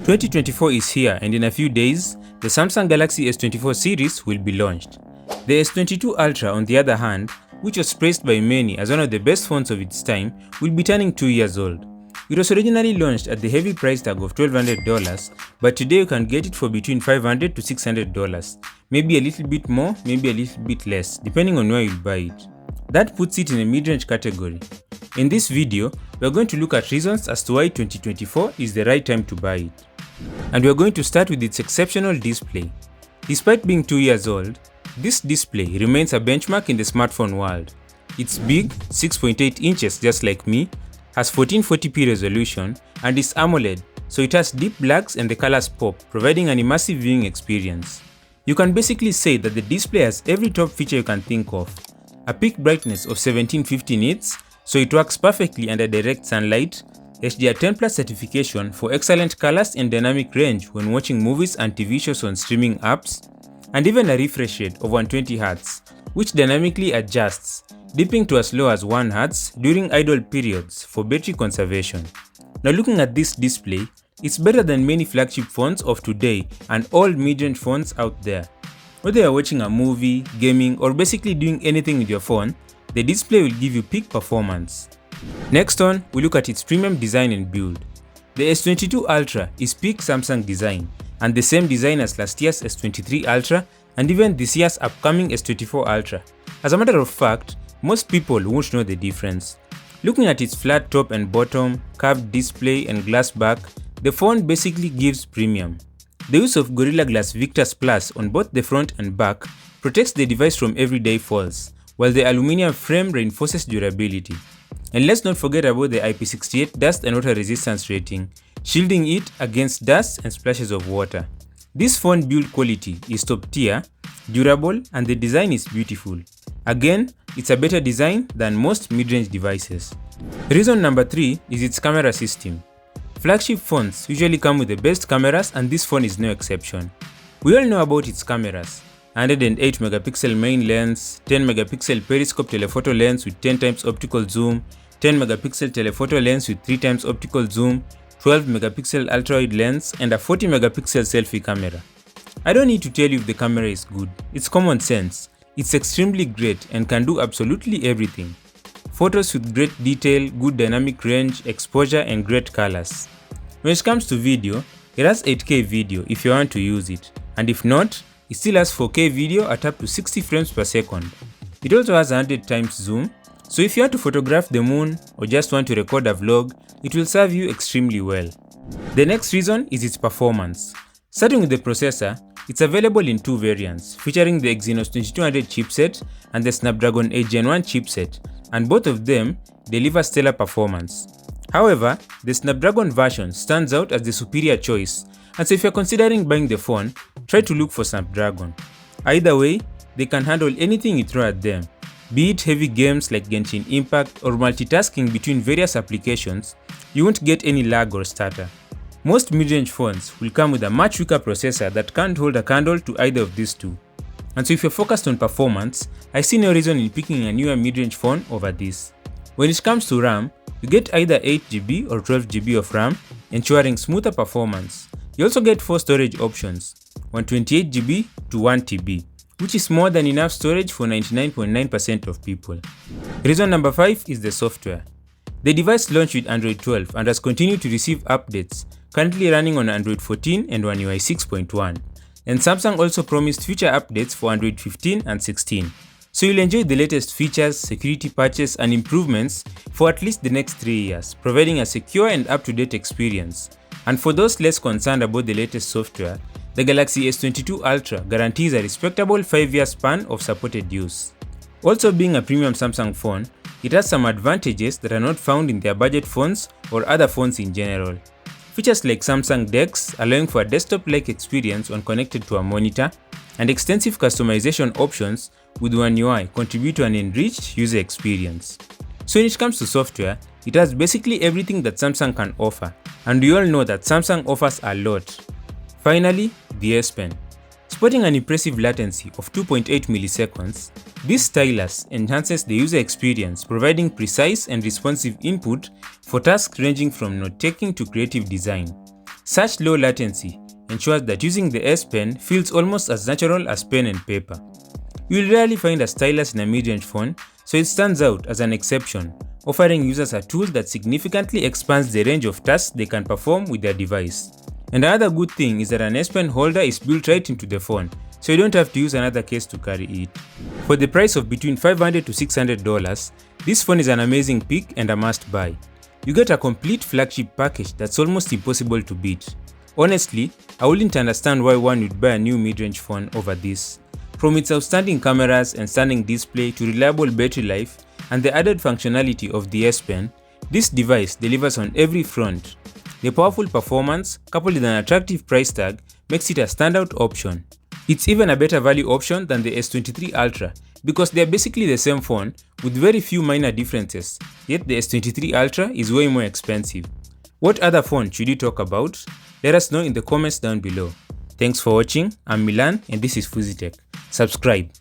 2024 is here, and in a few days, the Samsung Galaxy S24 series will be launched. The S22 Ultra, on the other hand, which was praised by many as one of the best phones of its time, will be turning 2 years old. It was originally launched at the heavy price tag of $1,200, but today you can get it for between $500 to $600. Maybe a little bit more, maybe a little bit less, depending on where you buy it. That puts it in a mid-range category. In this video, we are going to look at reasons as to why 2024 is the right time to buy it. And we are going to start with its exceptional display. Despite being 2 years old, this display remains a benchmark in the smartphone world. It's big, 6.8 inches just like me, has 1440p resolution, and is AMOLED, so it has deep blacks and the colors pop, providing an immersive viewing experience. You can basically say that the display has every top feature you can think of. A peak brightness of 1750 nits, so it works perfectly under direct sunlight, HDR10+ certification for excellent colors and dynamic range when watching movies and TV shows on streaming apps, and even a refresh rate of 120Hz, which dynamically adjusts, dipping to as low as 1Hz during idle periods for battery conservation. Now looking at this display, it's better than many flagship phones of today and all mid-range phones out there. Whether you're watching a movie, gaming, or basically doing anything with your phone, the display will give you peak performance. Next on, we look at its premium design and build. The S22 Ultra is peak Samsung design, and the same design as last year's S23 Ultra and even this year's upcoming S24 Ultra. As a matter of fact, most people won't know the difference. Looking at its flat top and bottom, curved display and glass back, the phone basically gives premium. The use of Gorilla Glass Victus Plus on both the front and back protects the device from everyday falls, while the aluminum frame reinforces durability. And let's not forget about the IP68 dust and water resistance rating, shielding it against dust and splashes of water. This phone build quality is top tier, durable, and the design is beautiful. Again, it's a better design than most mid-range devices. Reason number 3 is its camera system. Flagship phones usually come with the best cameras, and this phone is no exception. We all know about its cameras. 108 megapixel main lens, 10 megapixel periscope telephoto lens with 10 times optical zoom, 10 megapixel telephoto lens with 3 times optical zoom, 12 megapixel ultra-wide lens, and a 40 megapixel selfie camera. I don't need to tell you if the camera is good, it's common sense. It's extremely great and can do absolutely everything. Photos with great detail, good dynamic range, exposure, and great colors. When it comes to video, it has 8K video if you want to use it, and if not, it still has 4K video at up to 60 frames per second. It also has 100 times zoom, so if you want to photograph the moon or just want to record a vlog, it will serve you extremely well. The next reason is its performance. Starting with the processor, it's available in 2 variants, featuring the Exynos 2200 chipset and the Snapdragon 8 Gen 1 chipset, and both of them deliver stellar performance. However, the Snapdragon version stands out as the superior choice, and so if you're considering buying the phone, try to look for Snapdragon. Either way, they can handle anything you throw at them. Be it heavy games like Genshin Impact or multitasking between various applications, you won't get any lag or stutter. Most mid-range phones will come with a much weaker processor that can't hold a candle to either of these two. And so if you're focused on performance, I see no reason in picking a newer mid-range phone over this. When it comes to RAM, you get either 8GB or 12GB of RAM, ensuring smoother performance. You also get 4 storage options, 128GB to 1TB, which is more than enough storage for 99.9% of people. Reason number 5 is the software. The device launched with Android 12 and has continued to receive updates, currently running on Android 14 and One UI 6.1. And Samsung also promised future updates for Android 15 and 16. So you'll enjoy the latest features, security patches, and improvements for at least the next 3 years, providing a secure and up-to-date experience. And for those less concerned about the latest software, the Galaxy S22 Ultra guarantees a respectable 5-year span of supported use. Also, being a premium Samsung phone, it has some advantages that are not found in their budget phones or other phones in general. Features like Samsung DeX, allowing for a desktop-like experience when connected to a monitor, and extensive customization options with One UI contribute to an enriched user experience. So when it comes to software, it has basically everything that Samsung can offer, and we all know that Samsung offers a lot. Finally, the S Pen. Sporting an impressive latency of 2.8 milliseconds, this stylus enhances the user experience, providing precise and responsive input for tasks ranging from note-taking to creative design. Such low latency ensures that using the S Pen feels almost as natural as pen and paper. You will rarely find a stylus in a mid-range phone, so it stands out as an exception, offering users a tool that significantly expands the range of tasks they can perform with their device. And another good thing is that an S Pen holder is built right into the phone, so you don't have to use another case to carry it. For the price of between $500 to $600, this phone is an amazing pick and a must-buy. You get a complete flagship package that's almost impossible to beat. Honestly, I wouldn't understand why one would buy a new mid-range phone over this. From its outstanding cameras and stunning display to reliable battery life and the added functionality of the S Pen, this device delivers on every front. The powerful performance, coupled with an attractive price tag, makes it a standout option. It's even a better value option than the S23 Ultra because they are basically the same phone with very few minor differences, yet the S23 Ultra is way more expensive. What other phone should you talk about? Let us know in the comments down below. Thanks for watching. I'm Milan and this is Fuzitech. Subscribe.